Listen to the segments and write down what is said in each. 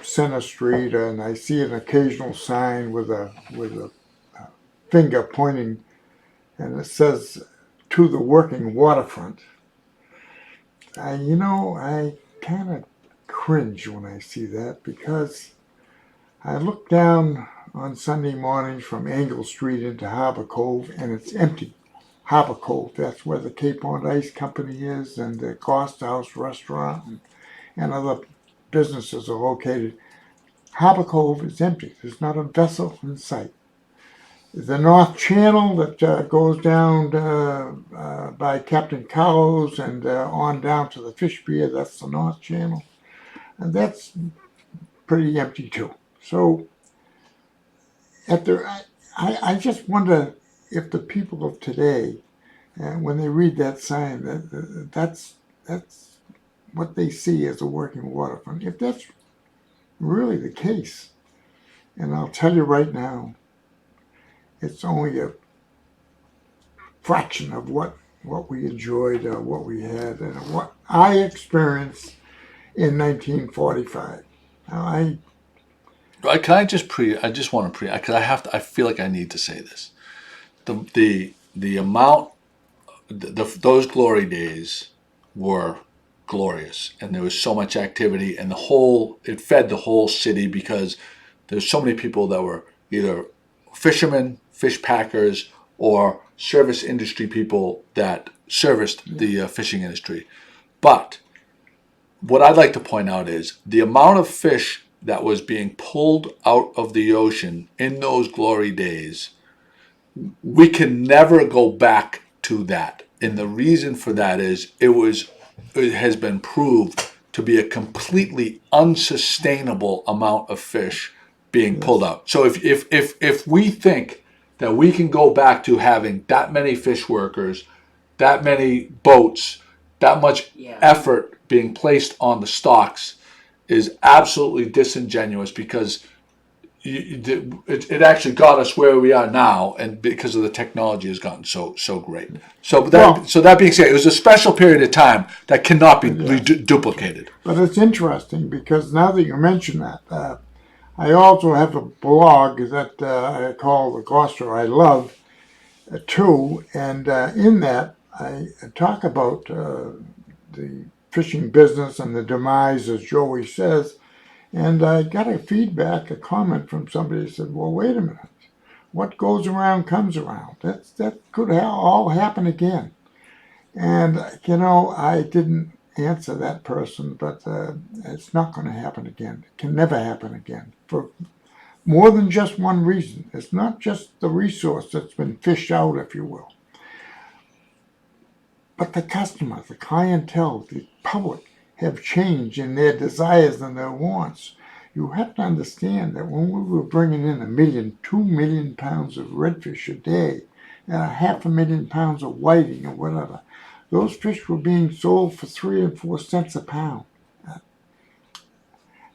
Center Street, and I see an occasional sign with a finger pointing, and it says "To the Working Waterfront." I kind of cringe when I see that because I look down on Sunday mornings from Angle Street into Harbor Cove, and it's empty. Harbor Cove, that's where the Cape Horn Ice Company is, and the Gloucester House Restaurant, and other businesses are located. Harbor Cove is empty. There's not a vessel in sight. The North Channel that goes down by Captain Carlos and on down to the fish pier, that's the North Channel. And that's pretty empty too. So I just wonder if the people of today, when they read that sign, that's what they see as a working waterfront. If that's really the case, and I'll tell you right now, it's only a fraction of what we enjoyed, what we had, and what I experienced in 1945. Now, Can I just I just want to because I feel like I need to say this. The amount, those glory days were glorious, and there was so much activity, and it fed the whole city because there's so many people that were either fishermen, fish packers, or service industry people that serviced the fishing industry. But what I'd like to point out is the amount of fish that was being pulled out of the ocean in those glory days. We can never go back to that. And the reason for that is it has been proved to be a completely unsustainable amount of fish being pulled out. So if we think that we can go back to having that many fish workers, that many boats, that much effort being placed on the stocks is absolutely disingenuous because it actually got us where we are now, and because of the technology has gotten so great. So that being said, it was a special period of time that cannot be duplicated. But it's interesting because now that you mention that, I also have a blog that I call the Gloucester I Love too, and in that I talk about the fishing business and the demise, as Joey says. And I got a comment from somebody that said, well, wait a minute. What goes around comes around. That could all happen again. And, I didn't answer that person, but it's not going to happen again. It can never happen again for more than just one reason. It's not just the resource that's been fished out, if you will, but the customer, the clientele, the public have changed in their desires and their wants. You have to understand that when we were bringing in 1 million, 2 million pounds of redfish a day, and 500,000 pounds of whiting or whatever, those fish were being sold for 3 and 4 cents a pound.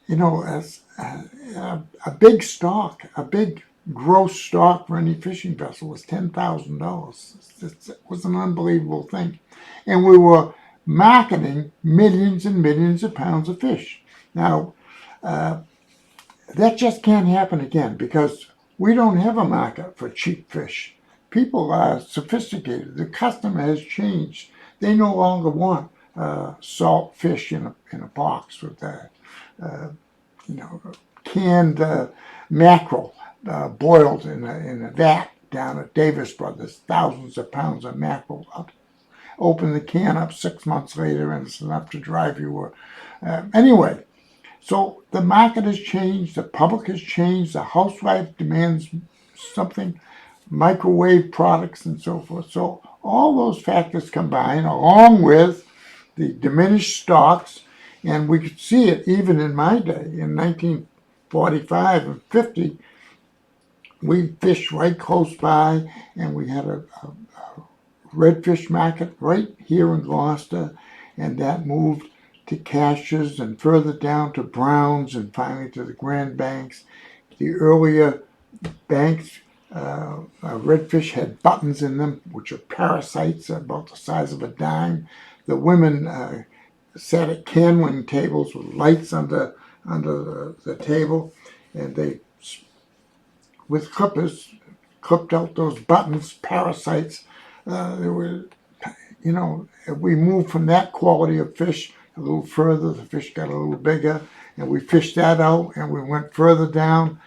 As a big stock, a big gross stock for any fishing vessel was $10,000. It was an unbelievable thing. And we were marketing millions and millions of pounds of fish. Now, that just can't happen again because we don't have a market for cheap fish. People are sophisticated. The customer has changed. They no longer want salt fish in a box with canned mackerel boiled in a vat down at Davis Brothers. Thousands of pounds of mackerel up. Open the can up 6 months later, and it's enough to drive you. Anyway, so the market has changed, the public has changed, the housewife demands something, microwave products and so forth. So all those factors combine, along with the diminished stocks, and we could see it even in my day, in 1945 and 50, we fished right close by, and we had a redfish market right here in Gloucester, and that moved to Cash's and further down to Brown's and finally to the Grand Banks. The earlier banks, redfish had buttons in them, which are parasites about the size of a dime. The women sat at candling tables with lights under under the table, and they, with clippers, clipped out those buttons, parasites. There were, if we moved from that quality of fish a little further, the fish got a little bigger, and we fished that out, and we went further down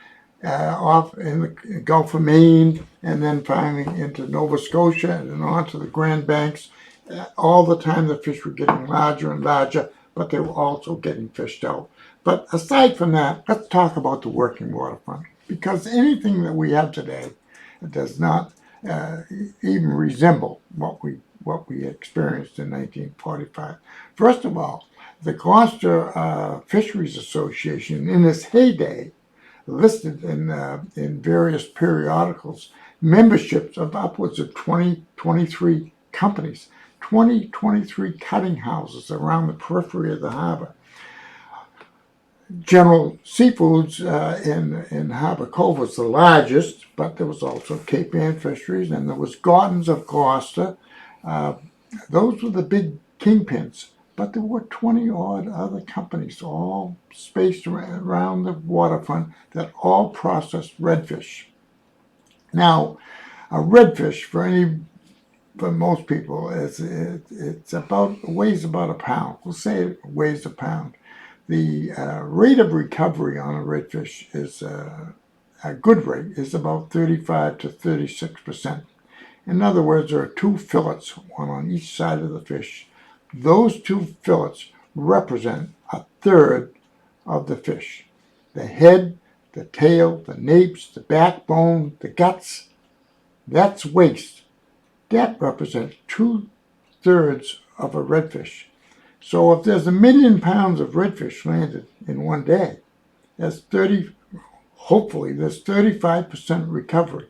off in the Gulf of Maine, and then finally into Nova Scotia, and then on to the Grand Banks. All the time the fish were getting larger and larger, but they were also getting fished out. But aside from that, let's talk about the working waterfront, because anything that we have today does not even resemble what we experienced in 1945. First of all, the Gloucester Fisheries Association, in its heyday, listed in various periodicals memberships of upwards of 23 companies, 23 cutting houses around the periphery of the harbor. General Seafoods in Harbor Cove was the largest, but there was also Cape Ann Fisheries, and there was Gardens of Gloucester. Those were the big kingpins, but there were 20-odd other companies all spaced around the waterfront that all processed redfish. Now, a redfish for most people weighs about a pound. We'll say it weighs a pound. The rate of recovery on a redfish is a good rate is about 35 to 36%. In other words, there are two fillets, one on each side of the fish. Those two fillets represent a third of the fish. The head, the tail, the napes, the backbone, the guts, that's waste. That represents 2/3 of a redfish. So if there's 1 million pounds of redfish landed in one day, hopefully there's 35% recovery.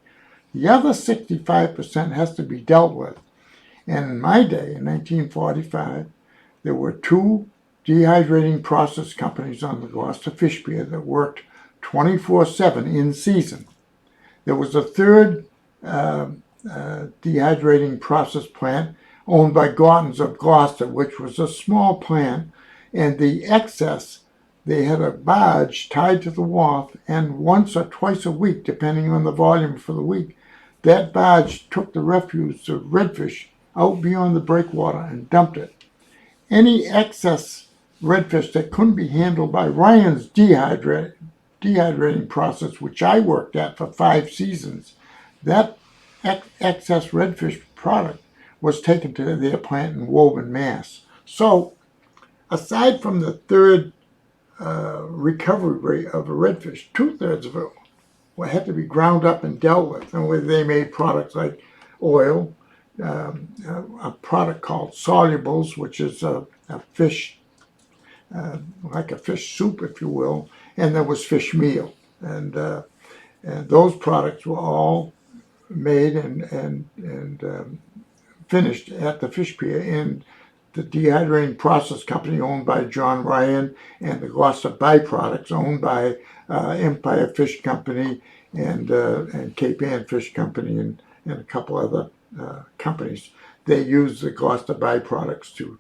The other 65% has to be dealt with. And in my day, in 1945, there were 2 dehydrating process companies on the Gloucester Fish Pier that worked 24/7 in season. There was a third dehydrating process plant owned by Gardens of Gloucester, which was a small plant, and the excess, they had a barge tied to the wharf, and once or twice a week, depending on the volume for the week, that barge took the refuse of redfish out beyond the breakwater and dumped it. Any excess redfish that couldn't be handled by Ryan's dehydrating process, which I worked at for 5 seasons, that excess redfish product was taken to their plant in Woburn, Mass. So, aside from the third recovery rate of a redfish, 2/3 of it had to be ground up and dealt with. And they made products like oil, a product called solubles, which is a fish, like a fish soup, if you will, and there was fish meal. And those products were all made and finished at the fish pier in the dehydrating process company owned by John Ryan, and the Gloucester byproducts owned by Empire Fish Company and Cape Ann Fish Company and a couple other companies. They use the Gloucester byproducts to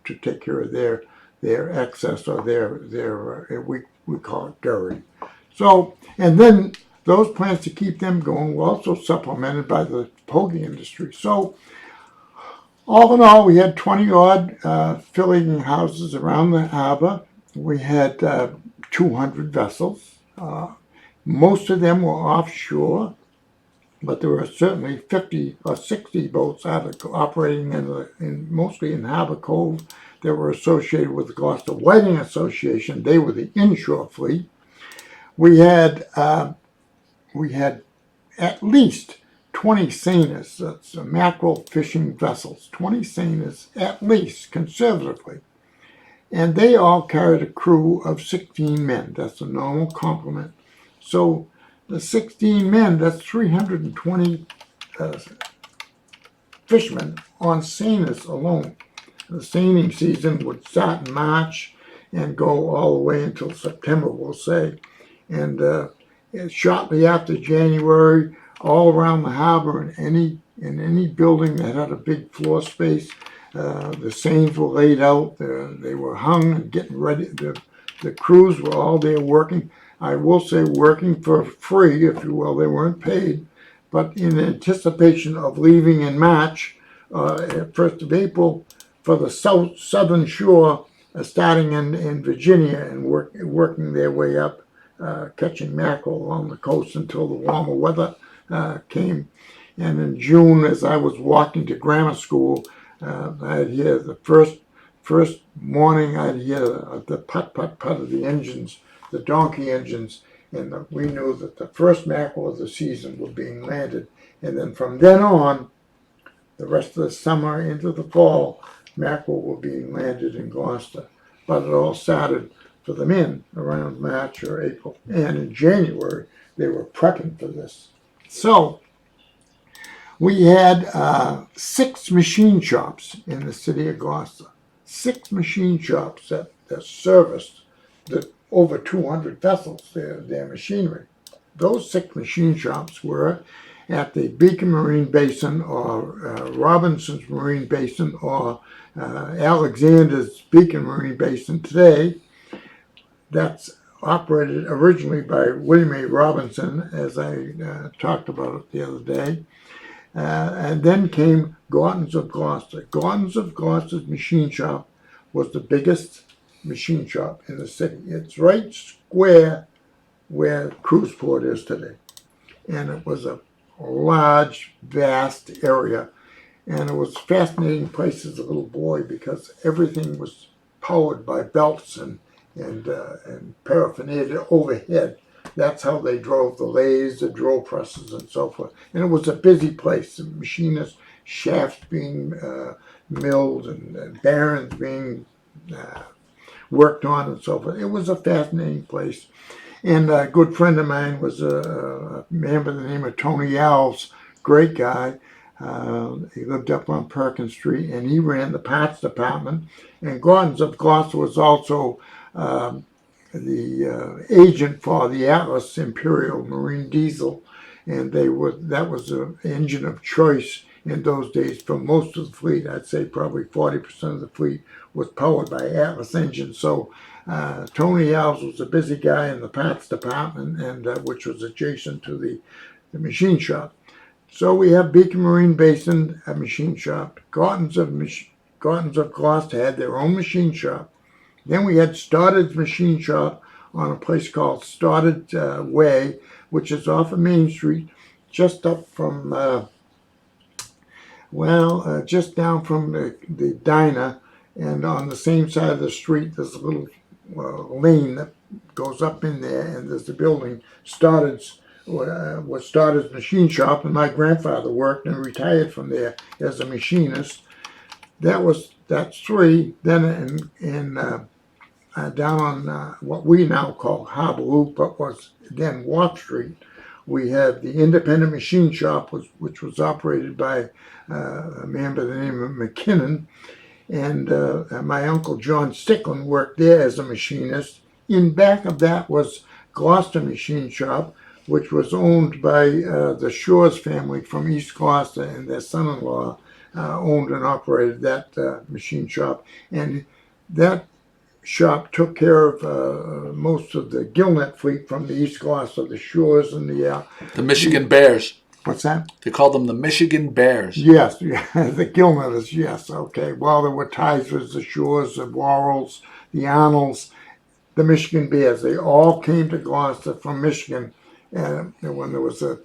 take care of their excess or their we call it gurry. So, and then those plants to keep them going were also supplemented by the pogie industry. So, all in all, we had 20-odd filling houses around the harbor. We had 200 vessels. Most of them were offshore, but there were certainly 50 or 60 boats operating mostly in Harbor Cove that were associated with the Gloucester Whiting Association. They were the inshore fleet. We had at least 20 seiners, that's mackerel fishing vessels, 20 seiners at least, conservatively. And they all carried a crew of 16 men. That's a normal complement. So the 16 men, that's 320 fishermen on seiners alone. The seining season would start in March and go all the way until September, we'll say. And shortly after January, all around the harbor, in any building that had a big floor space, the seines were laid out. They were hung and getting ready. The The crews were all there working. I will say working for free, if you will. They weren't paid, but in anticipation of leaving in March, at 1st of April, for the southern shore, starting in Virginia and working their way up, catching mackerel along the coast until the warmer weather came. And in June, as I was walking to grammar school, I'd hear the first morning, I'd hear the put put put of the engines, the donkey engines, and we knew that the first mackerel of the season were being landed. And then from then on, the rest of the summer into the fall, mackerel were being landed in Gloucester. But it all started for the men around March or April. And in January, they were prepping for this. So we had 6 machine shops in the city of Gloucester. 6 machine shops that serviced the over 200 vessels, their machinery. Those 6 machine shops were at the Beacon Marine Basin, or Robinson's Marine Basin, or Alexander's Beacon Marine Basin today. That's operated originally by William A. Robinson, as I talked about it the other day. And then came Gordon's of Gloucester. Gordon's of Gloucester's machine shop was the biggest machine shop in the city. It's right square where Cruiseport is today. And it was a large, vast area. And it was a fascinating place as a little boy because everything was powered by belts and paraphernalia overhead. That's how they drove the lathes, the drill presses, and so forth. And it was a busy place. The machinists, shafts being milled and bearings being worked on and so forth. It was a fascinating place. And a good friend of mine was a man by the name of Tony Alves, great guy. He lived up on Perkins Street, and he ran the parts department. And Gordon's of Gloucester was also the agent for the Atlas Imperial Marine Diesel, and that was an engine of choice in those days for most of the fleet. I'd say probably 40% of the fleet was powered by Atlas engines. So Tony Alves was a busy guy in the parts department, and which was adjacent to the machine shop. So we have Beacon Marine Basin, a machine shop. Gordon's of Gloucester had their own machine shop. Then we had Stoddard's machine shop on a place called Stoddard Way, which is off of Main Street, just up from, just down from the diner. And on the same side of the street, there's a little lane that goes up in there, and there's the building. Stoddard's was Stoddard's machine shop, and my grandfather worked and retired from there as a machinist. That's 3. Then down on what we now call Harbor Loop, but was then Wharf Street, we had the independent machine shop, which was operated by a man by the name of McKinnon, and my uncle John Stickland worked there as a machinist. In back of that was Gloucester Machine Shop, which was owned by the Shores family from East Gloucester, and their son-in-law owned and operated that machine shop. And that shop took care of most of the gillnet fleet from the East Gloucester, the Shores, and the Michigan Bears. What's that? They called them the Michigan Bears. Yes, the gillnetters, yes, okay. Well, there were Tigers, the Shores, the Worrells, the Arnolds, the Michigan Bears. They all came to Gloucester from Michigan. And when there was a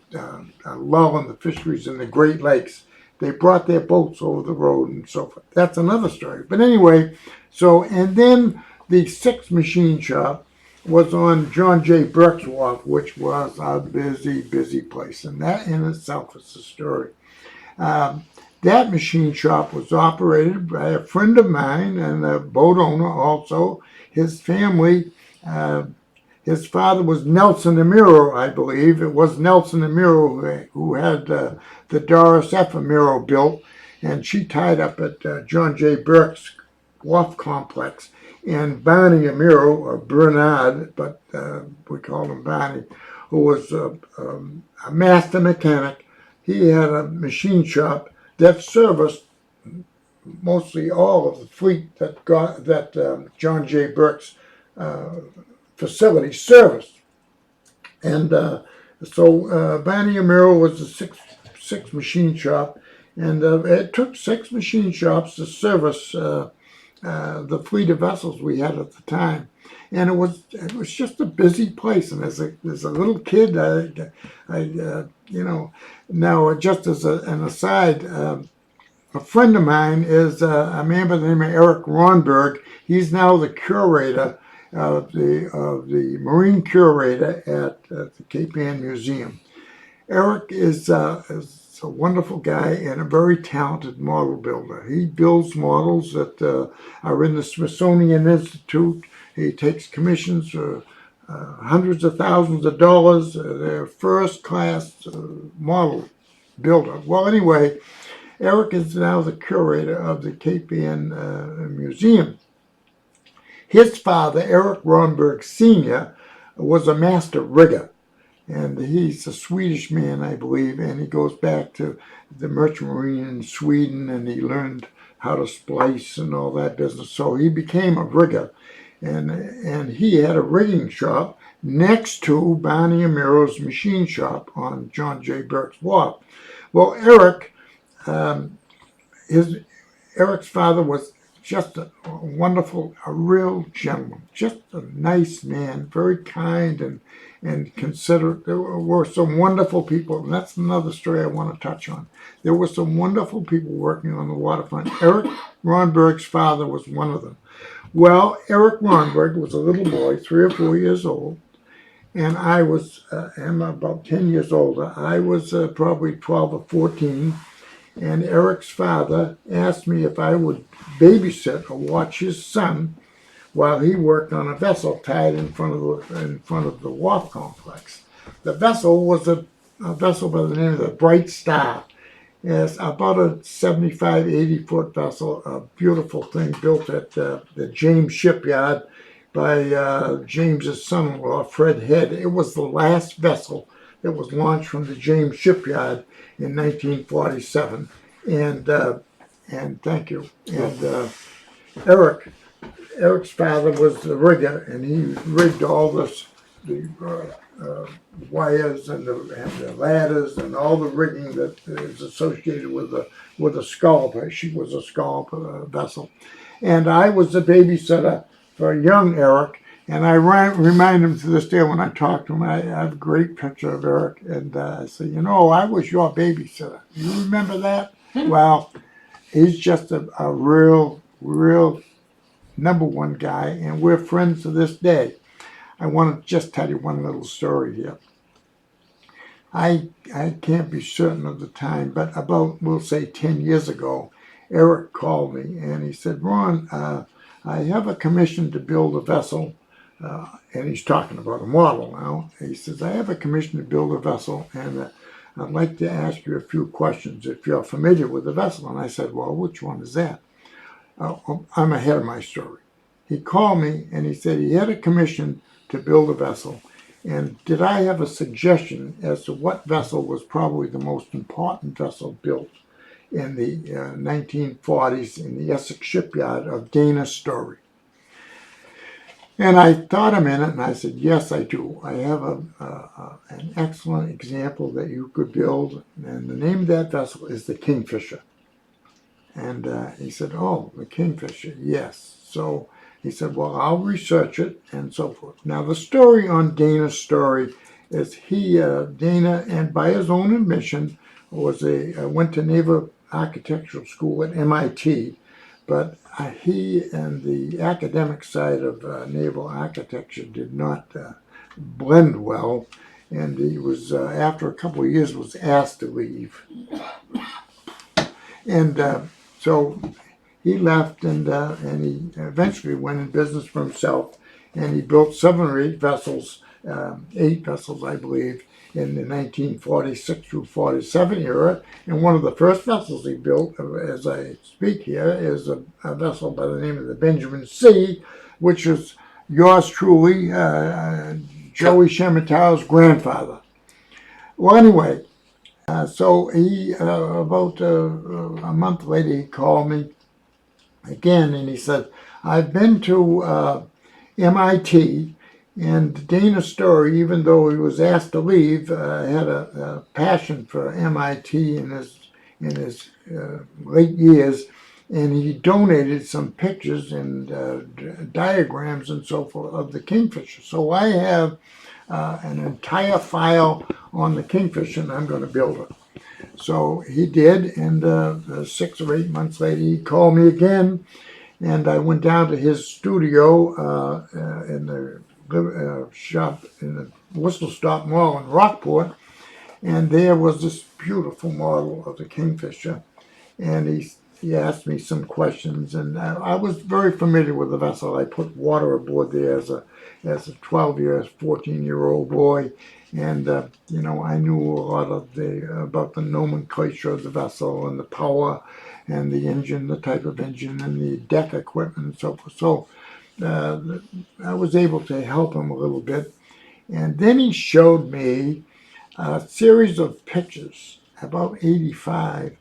lull in the fisheries in the Great Lakes, they brought their boats over the road and so forth. That's another story. But anyway, and then the 6th machine shop was on John J. Burke's Wharf, which was a busy, busy place. And that in itself is a story. That machine shop was operated by a friend of mine and a boat owner also. His family, his father was Nelson Amiro, I believe. It was Nelson Amiro who had the Doris F. Amiro built, and she tied up at John J. Burke's Wharf Complex. And Barney Amiro, or Bernard, but we called him Barney, who was a master mechanic. He had a machine shop that serviced mostly all of the fleet that John J. Burke's facility service. And so Barney and Merrill was a six machine shop, and it took six machine shops to service the fleet of vessels we had at the time. And it was just a busy place. And as a little kid, now just as an aside, a friend of mine is a man by the name of Eric Ronberg. He's now the curator of the marine curator at the Cape Ann Museum. Eric is a wonderful guy and a very talented model builder. He builds models that are in the Smithsonian Institute. He takes commissions for hundreds of thousands of dollars. They're first-class model builder. Well, anyway, Eric is now the curator of the Cape Ann Museum. His father, Eric Ronberg Sr., was a master rigger. And he's a Swedish man, I believe, and he goes back to the Merchant Marine in Sweden, and he learned how to splice and all that business. So he became a rigger, and he had a rigging shop next to Barney and Merrill's machine shop on John J. Burke's Wharf. Well, Eric's father was just a real gentleman, just a nice man, very kind and considerate. There were some wonderful people, and that's another story I want to touch on. There were some wonderful people working on the waterfront. Eric Ronberg's father was one of them. Well, Eric Ronberg was a little boy, 3 or 4 years old, and I am about 10 years older. I was probably 12 or 14, and Eric's father asked me if I would babysit or watch his son while he worked on a vessel tied in front of the wharf complex. The vessel was a vessel by the name of the Bright Star. It's about a 75, 80-foot vessel, a beautiful thing built at the James shipyard by James's son-in-law, Fred Head. It was the last vessel that was launched from the James shipyard in 1947. And thank you. And Eric's father was the rigger, and he rigged all the wires and the ladders and all the rigging that is associated with a scallop. She was a scallop vessel, and I was the babysitter for young Eric. And I remind him to this day when I talk to him. I have a great picture of Eric, and I say, I was your babysitter. You remember that? Well, he's just a real number one guy, and we're friends to this day. I want to just tell you one little story here. I can't be certain of the time, but about, we'll say 10 years ago, Eric called me, and he said, Ron, I have a commission to build a vessel, and he's talking about a model now. He says, I have a commission to build a vessel, and I'd like to ask you a few questions if you're familiar with the vessel. And I said, well, which one is that? I'm ahead of my story. He called me and he said he had a commission to build a vessel. And did I have a suggestion as to what vessel was probably the most important vessel built in the 1940s in the Essex shipyard of Dana Story? And I thought a minute and I said, yes, I do. I have an excellent example that you could build. And the name of that vessel is the Kingfisher. And he said, oh, the Kingfisher, yes. So he said, well, I'll research it and so forth. Now, the story on Dana's story is Dana, and by his own admission, went to Naval Architectural School at MIT, but he and the academic side of naval architecture did not blend well, and he was, after a couple of years, was asked to leave. And so he left, and he eventually went in business for himself, and he built 7 or 8 vessels, 8 vessels, I believe, in the 1946 through 47 era. And one of the first vessels he built, as I speak here, is a vessel by the name of the Benjamin C, which is yours truly, Joey Shemitau's grandfather. Well, anyway, so he, about a month later, he called me again, and he said, I've been to MIT, and Dana Story, even though he was asked to leave, had a passion for MIT in his late years, and he donated some pictures and diagrams and so forth of the kingfisher. So I have an entire file on the kingfisher, and I'm going to build it. So he did, and 6 or 8 months later, he called me again, and I went down to his studio in the shop in the Whistle Stop Mall in Rockport, and there was this beautiful model of the kingfisher, and he asked me some questions, and I was very familiar with the vessel. I put water aboard there as a 12-year, 14-year-old boy, and I knew a lot of about the nomenclature of the vessel and the power and the engine, the type of engine, and the deck equipment and so forth. So I was able to help him a little bit, and then he showed me a series of pictures, about 85,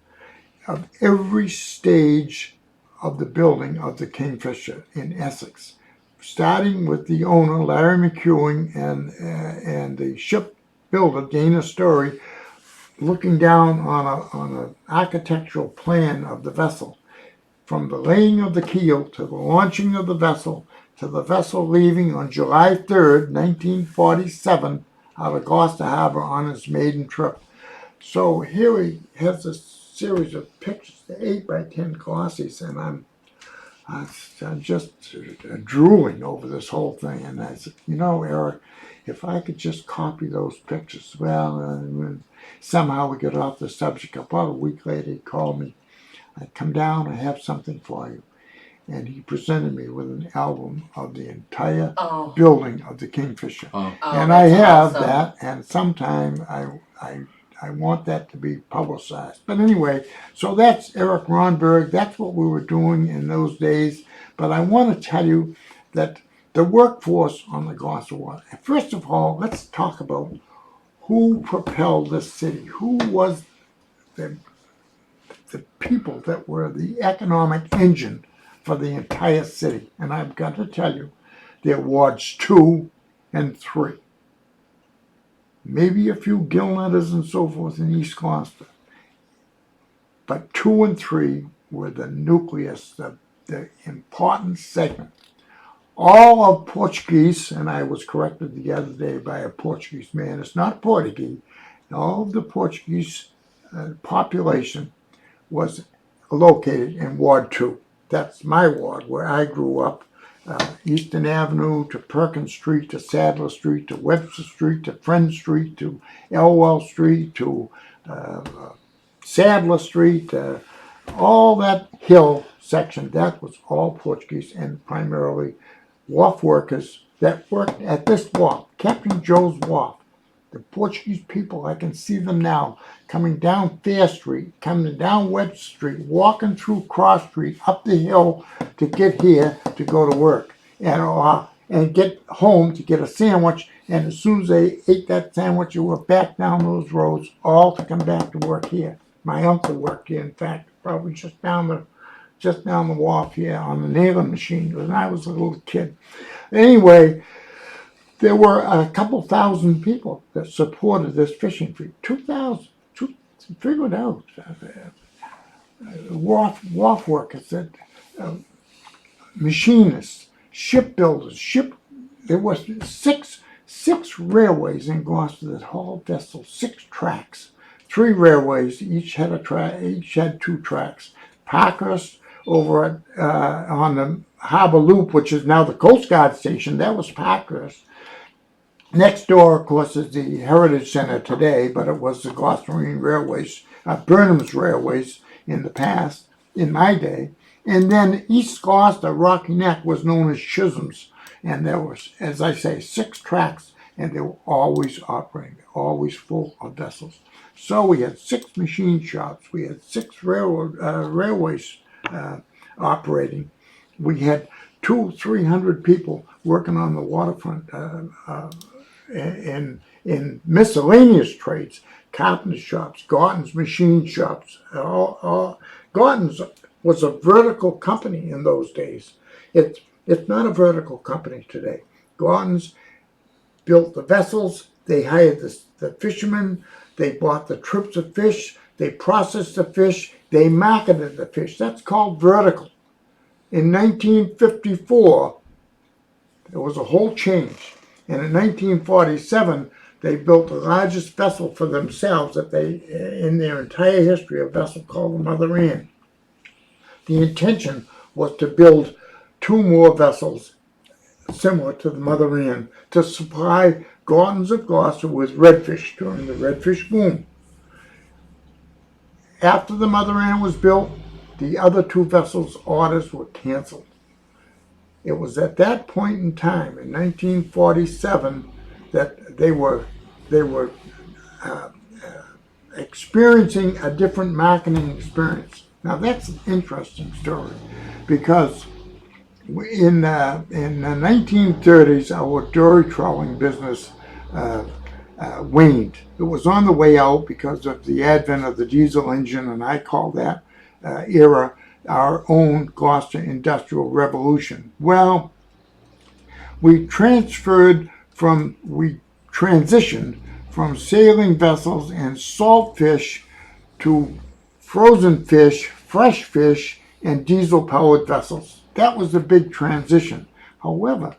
of every stage of the building of the Kingfisher in Essex, starting with the owner, Larry McEwing, and the shipbuilder, Dana Story, looking down on an architectural plan of the vessel, from the laying of the keel to the launching of the vessel to the vessel leaving on July 3rd, 1947, out of Gloucester Harbor on its maiden trip. So here he has a series of pictures, the 8x10 glossies, and I'm just drooling over this whole thing. And I said, Eric, if I could just copy those pictures. Well, somehow we get off the subject. About a week later, he called me. I come down, I have something for you. And he presented me with an album of the entire building of the Kingfisher. And I have awesome. That, and sometime I want that to be publicized. But anyway, so that's Eric Ronberg. That's what we were doing in those days. But I want to tell you that the workforce on the Gloucester Water. First of all, let's talk about who propelled this city. Who was the people that were the economic engine for the entire city. And I've got to tell you, there are wards 2 and 3. Maybe a few Gilnetters and so forth in East Gloucester. But 2 and 3 were the nucleus, the important segment. All of Portuguese, and I was corrected the other day by a Portuguese man, it's not Portuguese, all of the Portuguese population was located in Ward 2. That's my ward, where I grew up. Eastern Avenue to Perkins Street to Sadler Street to Webster Street to Friend Street to Elwell Street to Sadler Street, all that hill section, that was all Portuguese, and primarily wharf workers that worked at this wharf, Captain Joe's Wharf. The Portuguese people, I can see them now, coming down Fair Street, coming down Webster Street, walking through Cross Street, up the hill to get here to go to work, and get home to get a sandwich. And as soon as they ate that sandwich, they were back down those roads, all to come back to work here. My uncle worked here, in fact, probably just down the wharf here on the nailing machine when I was a little kid. Anyway, there were a couple thousand people that supported this fishing fleet. 2,000. Figured out. Wharf workers, machinists, shipbuilders. There was six railways in Gloucester that hauled vessels, 6 tracks. 3 railways, each had 2 tracks. Parkhurst over on the Harbor Loop, which is now the Coast Guard station, that was Parkhurst. Next door, of course, is the Heritage Center today, but it was the Gloucester Marine Railways, Burnham's Railways in the past, in my day. And then East Gloucester, Rocky Neck, was known as Chisholm's. And there was, as I say, 6 tracks, and they were always operating, always full of vessels. So we had 6 machine shops. We had 6 railways operating. We had 200-300 people working on the waterfront in miscellaneous trades, carpenter shops, Gorton's machine shops. Gorton's was a vertical company in those days. It It's not a vertical company today. Gordon's built the vessels, they hired the fishermen, they bought the trips of fish, they processed the fish, they marketed the fish. That's called vertical. In 1954, there was a whole change. And in 1947, they built the largest vessel for themselves that they, in their entire history, a vessel called the Mother Ann. The intention was to build 2 more vessels similar to the Mother Ann to supply Gardens of Gloucester with redfish during the redfish boom. After the Mother Ann was built, the other 2 vessels' orders were canceled. It was at that point in time, in 1947, that they were experiencing a different marketing experience. Now that's an interesting story, because in the 1930s, our dory trawling business waned. It was on the way out because of the advent of the diesel engine, and I call that era our own Gloucester Industrial Revolution. Well, we transitioned from sailing vessels and salt fish to frozen fish, fresh fish, and diesel-powered vessels. That was the big transition. However,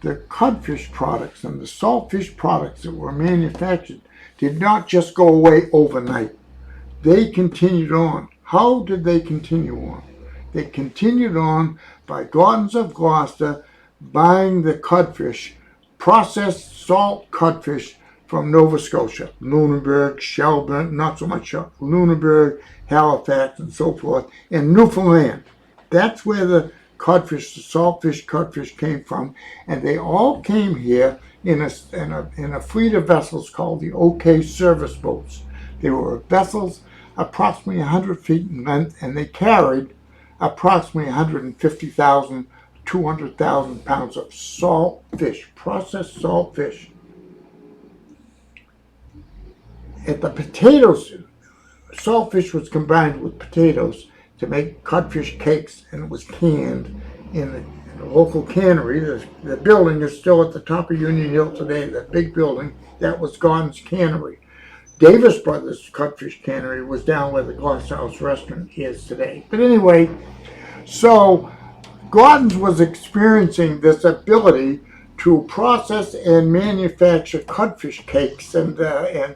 the codfish products and the saltfish products that were manufactured did not just go away overnight. They continued on. How did they continue on? They continued on by Gardens of Gloucester buying the codfish, processed salt codfish from Nova Scotia, Lunenburg, Shelburne, not so much Lunenburg, Halifax, and so forth, and Newfoundland. That's where the codfish, the saltfish codfish came from, and they all came here in a fleet of vessels called the OK service boats. They were vessels approximately 100 feet in length, and they carried approximately 150,000, 200,000 pounds of salt fish, processed salt fish. At the potatoes, saltfish was combined with potatoes to make codfish cakes, and it was canned in the local cannery. The building is still at the top of Union Hill today, that big building. That was Gordon's Cannery. Davis Brothers Codfish Cannery was down where the Gloucester House restaurant is today. But anyway, so Gordon's was experiencing this ability to process and manufacture codfish cakes and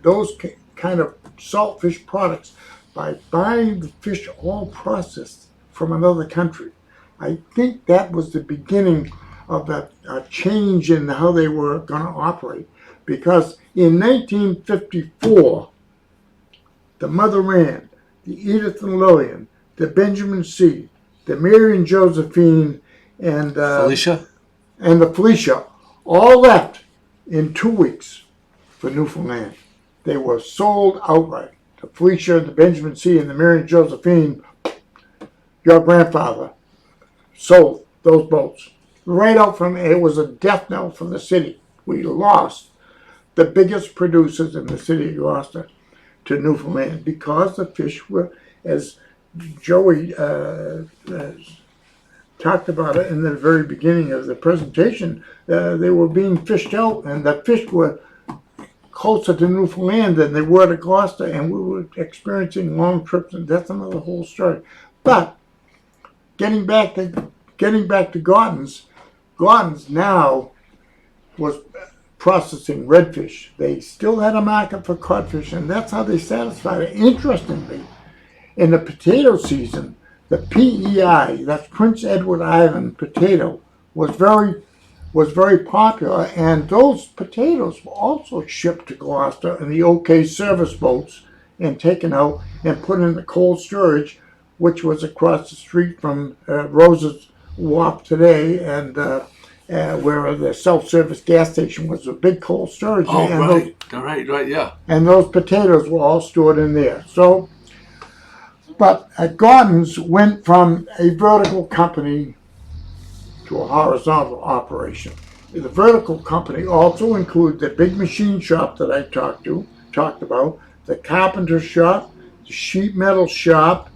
those kind of saltfish products by buying the fish all processed from another country. I think that was the beginning of a change in how they were going to operate. Because in 1954, the Mother Ann, the Edith and Lillian, the Benjamin C., the Mary and Josephine, and Felicia? And the Felicia all left in 2 weeks for Newfoundland. They were sold outright. The Felicia, the Benjamin C., and the Mary and Josephine, your grandfather sold those boats. Right out from it was a death knell for the city. We lost the biggest producers in the city of Gloucester to Newfoundland because the fish were, as Joey talked about it in the very beginning of the presentation, they were being fished out, and the fish were closer to Newfoundland than they were to Gloucester, and we were experiencing long trips, and that's another whole story. But getting back to Gordon's now was processing redfish. They still had a market for codfish, and that's how they satisfied it. Interestingly, in the potato season, the PEI, that's Prince Edward Island potato, was very popular, and those potatoes were also shipped to Gloucester in the OK service boats and taken out and put in the cold storage, which was across the street from Rose's Wharf today, and where the self-service gas station was, a big cold storage. Oh, and right, yeah. And those potatoes were all stored in there. So, but Gordon's went from a vertical company to a horizontal operation. The vertical company also included the big machine shop that I talked about, the carpenter shop, the sheet metal shop,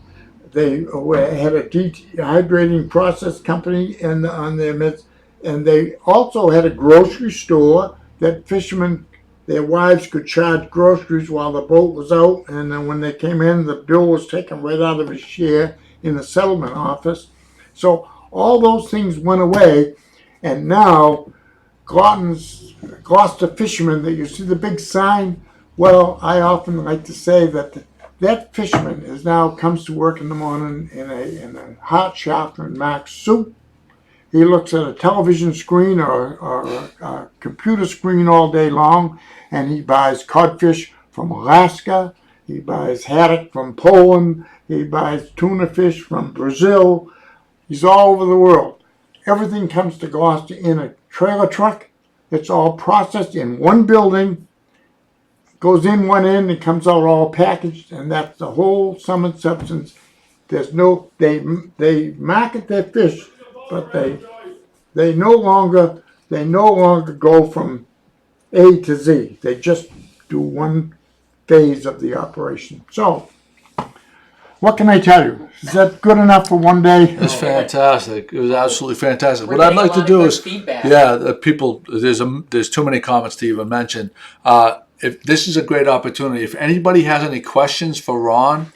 they had a dehydrating process company on their midst, and they also had a grocery store that fishermen, their wives could charge groceries while the boat was out, and then when they came in, the bill was taken right out of his share in the settlement office. So all those things went away, and now Gloucester fishermen, that you see the big sign. Well, I often like to say that that fisherman is now comes to work in the morning in a hot shop in Mark's suit. He looks at a television screen or a computer screen all day long, and he buys codfish from Alaska. He buys haddock from Poland. He buys tuna fish from Brazil. He's all over the world. Everything comes to Gloucester in a trailer truck. It's all processed in one building, goes in one end and comes out all packaged, and that's the whole sum and substance. There's no, they market their fish, but they no longer go from A to Z. They just do one phase of the operation. So, what can I tell you? Is that good enough for one day? It's fantastic. It was absolutely fantastic. We're What I'd getting like a to lot do of is, good feedback. yeah, the people. There's too many comments to even mention. If this is a great opportunity, if anybody has any questions for Ron,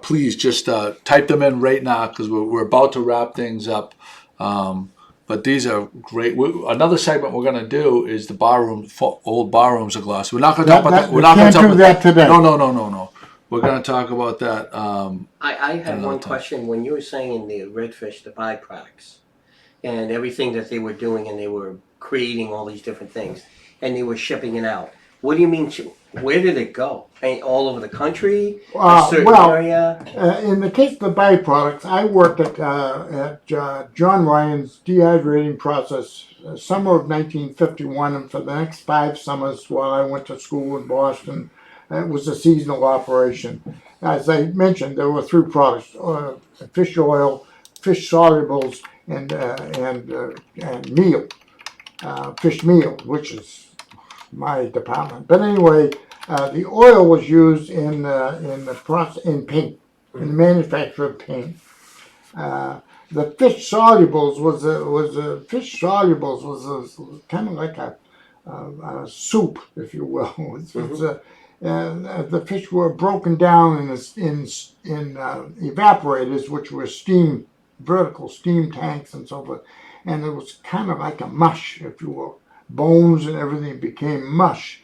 please just type them in right now because we're about to wrap things up. But these are great. Another segment we're going to do is the old bar rooms of Gloucester. We're not going to talk about that. We're not going to talk do that today. No. We're going to talk about that. I had another one time. question. When you were saying the redfish, the byproducts, and everything that they were doing, and they were creating all these different things, and they were shipping it out. What do you mean? Where did it go? All over the country? A certain area? In the case of the byproducts, I worked at John Ryan's dehydrating process summer of 1951, and for the next 5 summers while I went to school in Boston, it was a seasonal operation. As I mentioned, there were 3 products: fish oil, fish solubles, and meal, fish meal, which is my department. But anyway, the oil was used in the process in paint, in the manufacture of paint. The fish solubles was kind of like a soup, if you will. The fish were broken down in evaporators, which were vertical steam tanks and so forth, and it was kind of like a mush, if you will. Bones and everything became mush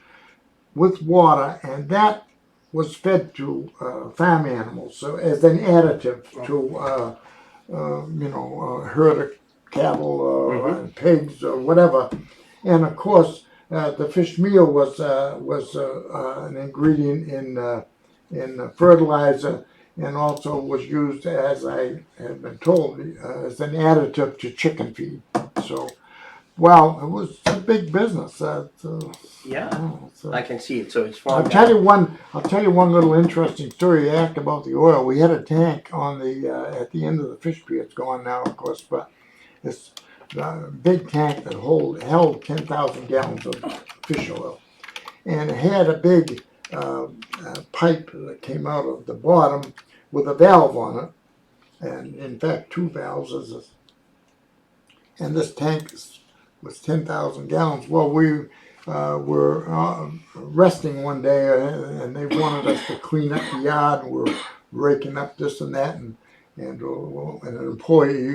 with water, and that was fed to farm animals, so as an additive to a herd of cattle or pigs or whatever. And of course, the fish meal was an ingredient in fertilizer, and also was used, as I have been told, as an additive to chicken feed. So, well, it was a big business. I can see it. So it's I'll farmed tell out. you one little interesting story. You asked about the oil. We had a tank on the at the end of the fish pier. It's gone now, of course, but it's a big tank that held 10,000 gallons of fish oil, and it had a big pipe that came out of the bottom with a valve on it, and in fact 2 valves. And this tank was 10,000 gallons. Well, we were resting one day, and they wanted us to clean up the yard, and we're raking up this and that, and an employee,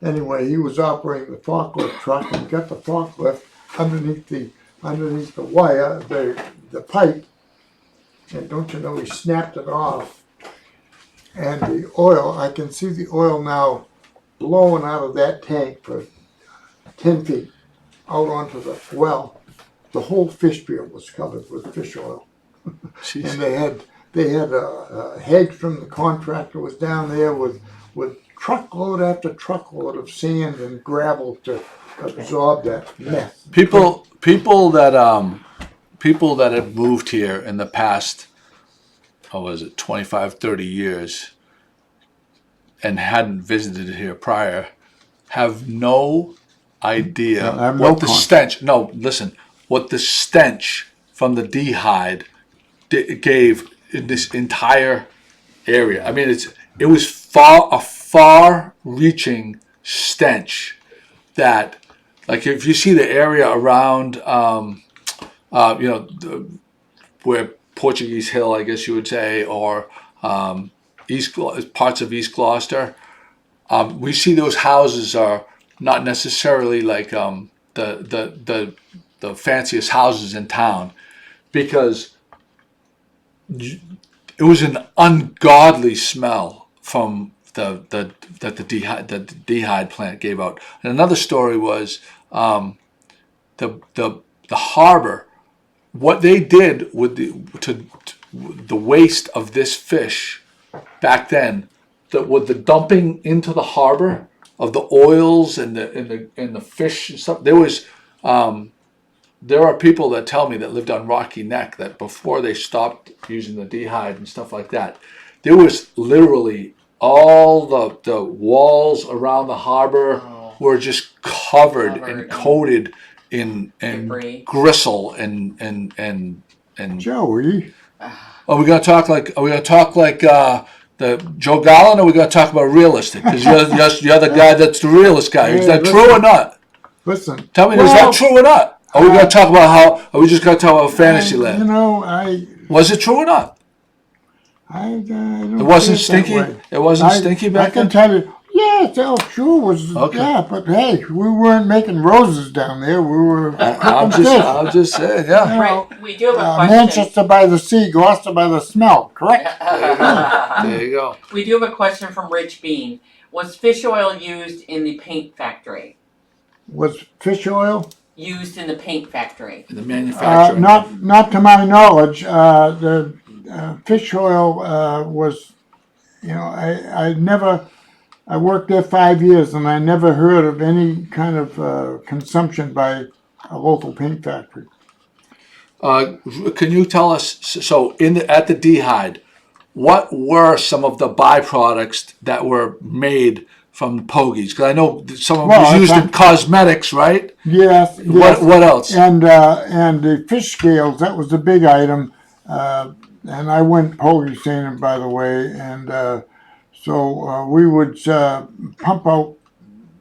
anyway, he was operating the forklift truck, and got the forklift underneath the wire, the pipe, and don't you know, he snapped it off, and the oil, I can see the oil now blowing out of that tank for 10 feet out onto the well. The whole fish pier was covered with fish oil. Jeez. And they had Hagstrom, the contractor, was down there with truckload after truckload of sand and gravel to absorb that mess. People that have moved here in the past, 25, 30 years, and hadn't visited here prior, have no idea what the stench. No, listen, what the stench from the dehyde gave in this entire area. I mean, it was far-reaching stench that, like, if you see the area around, where Portuguese Hill, I guess you would say, or parts of East Gloucester, we see those houses are not necessarily like the fanciest houses in town, because it was an ungodly smell from that the dehyde plant gave out. And another story was the harbor. What they did with the waste of this fish back then, with the dumping into the harbor of the oils and the fish and stuff, there are people that tell me that lived on Rocky Neck that before they stopped using the dehyde and stuff like that, there was literally all the walls around the harbor were just covered and coated in gristle and Joey. Are we gonna talk like the Joe Gallen, or are we gonna talk about realistic? Because you're the guy that's the realist guy. Is that true or not? Listen. Tell me, is that true or not? Are we gonna talk about how? Are we just gonna talk about Fantasyland? Was it true or not? I don't. It wasn't stinky. It wasn't stinky back then. I can tell you. Yes, sure was. Okay. Yeah, but hey, we weren't making roses down there. We were. I'm just saying. Yeah. Right. We do have a question. Manchester by the sea, Gloucester by the smell. Correct. There you go. We do have a question from Rich Bean. Was fish oil used in the paint factory? Was fish oil used in the paint factory? In the manufacturing. Not to my knowledge. The fish oil was. I worked there 5 years, and I never heard of any kind of consumption by a local paint factory. Can you tell us? So, at the dehyde, what were some of the byproducts that were made from the pogies? Because I know some of them was used in cosmetics, right? Yes. What else? And the fish scales, that was the big item. And I went pogie seining, by the way, and so we would pump out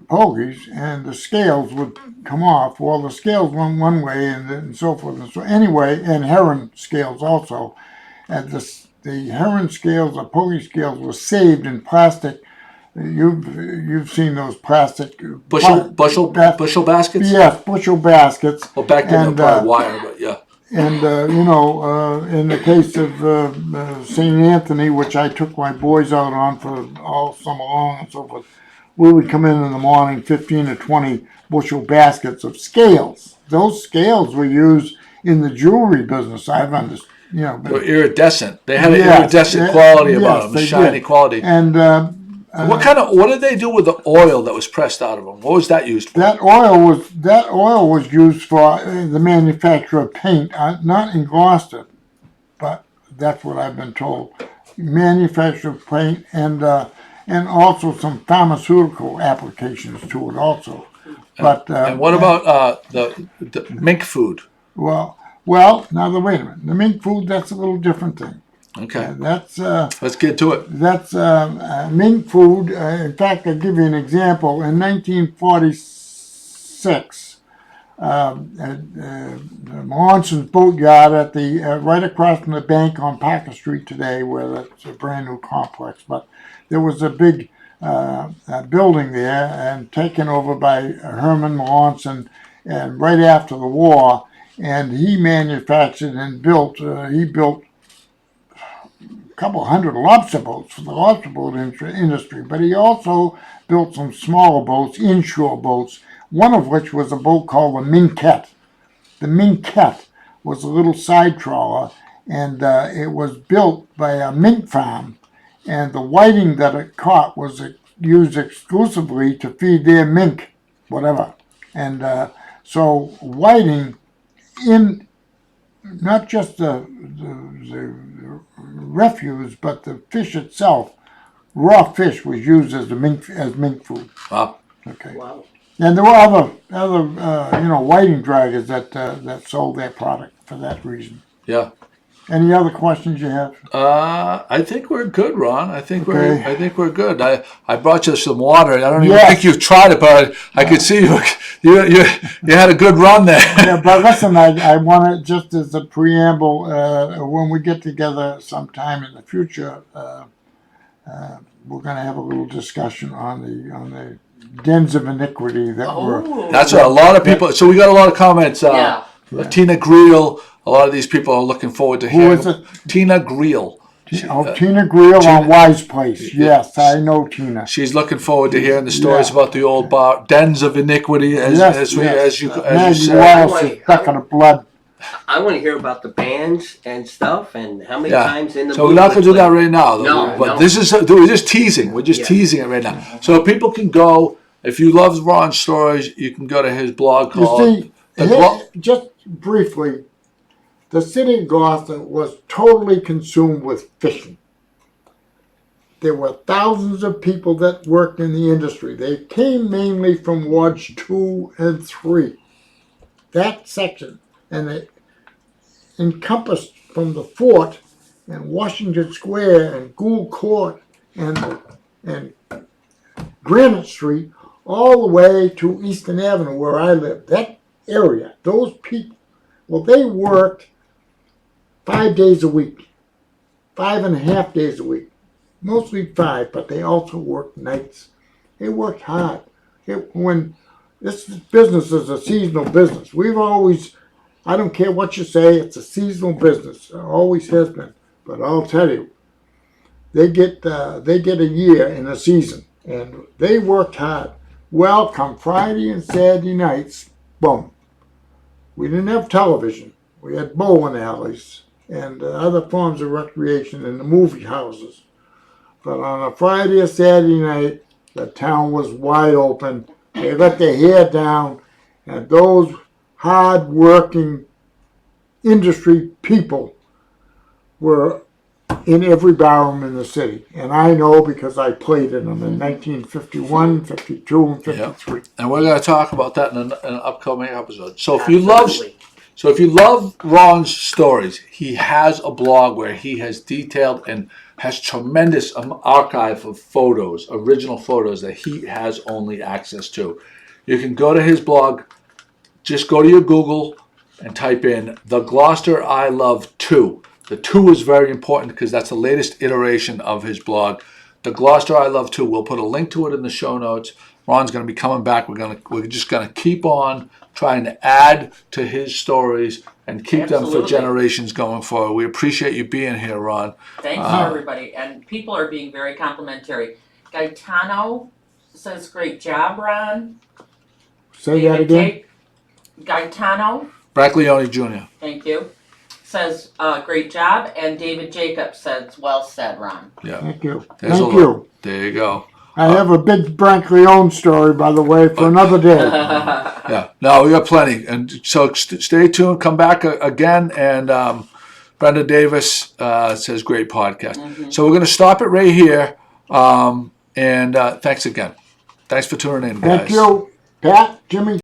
pogies, and the scales would come off. Well, the scales went one way, and so forth and so. Anyway, and heron scales also. And the heron scales, the pogie scales, were saved in plastic. You've seen those plastic bushel baskets. Yes, bushel baskets. Well, back then they were probably wire, but yeah. And, in the case of St. Anthony, which I took my boys out on for all summer long and so forth, we would come in the morning, 15 to 20 bushel baskets of scales. Those scales were used in the jewelry business. I've understood. They were iridescent. They had an iridescent quality about them, shiny quality. And what did they do with the oil that was pressed out of them? What was that used for? That oil was used for the manufacture of paint, not in Gloucester, but that's what I've been told. Manufacture of paint and also some pharmaceutical applications to it also. But and what about the mink food? Well, now wait a minute. The mink food, that's a little different thing. Okay. Let's get to it. That's mink food. In fact, I'll give you an example. In 1946, Monson's Boatyard at the right across from the bank on Parker Street today, where that's a brand new complex. But there was a big building there, and taken over by Herman Monson, and right after the war, and he manufactured and built. He built couple hundred lobster boats for the lobster boat industry, but he also built some smaller boats, inshore boats, one of which was a boat called the Minquette. The Minquette was a little side trawler, and it was built by a mink farm, and the whiting that it caught was used exclusively to feed their mink, whatever. And so whiting in not just the refuse, but the fish itself, raw fish, was used as mink food. Wow. Okay. Wow. And there were other whiting draggers that sold their product for that reason. Yeah. Any other questions you have? I think we're good, Ron. I think Okay. we're good. I brought you some water. I don't even Yes. think you've tried it, but I could see you had a good run there. Yeah, but listen, I want to, just as a preamble, when we get together sometime in the future, we're going to have a little discussion on the dens of iniquity that were. Oh. That's what a lot of people. So we got a lot of comments. Yeah. Tina Greel. A lot of these people are looking forward to hearing. Who is it? Tina Greel. Tina Greel on Wise Place. Yes, I know Tina. She's looking forward to hearing the stories Yeah. about the old bar dens of iniquity, as you Maggie said. Wallace is sucking of blood. I want to hear about the bands and stuff and how many Yeah. times in the So we're not going to do that right now. No, but no. this is we're just teasing. We're just Yeah. teasing it right now. So people can go. If you love Ron's stories, you can go to his blog You called. see, just briefly, the city of Gloucester was totally consumed with fishing. There were thousands of people that worked in the industry. They came mainly from wards 2 and 3. That section, and it encompassed from the fort and Washington Square and Gould Court and Granite Street all the way to Eastern Avenue where I live. That area, those people, well, they worked 5 days a week, 5.5 days a week, mostly 5, but they also worked nights. They worked hard. When this business is a seasonal business, we've always, I don't care what you say, it's a seasonal business. It always has been. But I'll tell you, they get a year in a season, and they worked hard. Well, come Friday and Saturday nights, boom. We didn't have television. We had bowling alleys and other forms of recreation in the movie houses. But on a Friday or Saturday night, the town was wide open. They let their hair down, and those hard-working industry people were in every barroom in the city. And I know because I played in them in 1951, 52, and 53. And we're going to talk about that in an upcoming episode. So if Absolutely. you love Ron's stories, he has a blog where he has detailed and has tremendous archive of photos, original photos that he has only access to. You can go to his blog. Just go to your Google and type in The Gloucester I Love 2. The 2 is very important because that's the latest iteration of his blog. The Gloucester I Love 2. We'll put a link to it in the show notes. Ron's going to be coming back. We're just going to keep on trying to add to his stories and keep them for Absolutely. generations going forward. We appreciate you being here, Ron. Thanks to everybody. And people are being very complimentary. Gaetano says, great job, Ron. Say that again? Gaetano, Braccioli Jr. thank you, says, great job. And David Jacobs says, well said, Ron. Yeah. Thank you. There's Thank a you. There you go. I have a big Brancleone story, by the way, for another day. Yeah, no, we got plenty, and so stay tuned. Come back again, and Brenda Davis says great podcast. Mm-hmm. So we're going to stop it right here, and thanks again. Thanks for tuning in, guys. Thank you, Pat, Jimmy.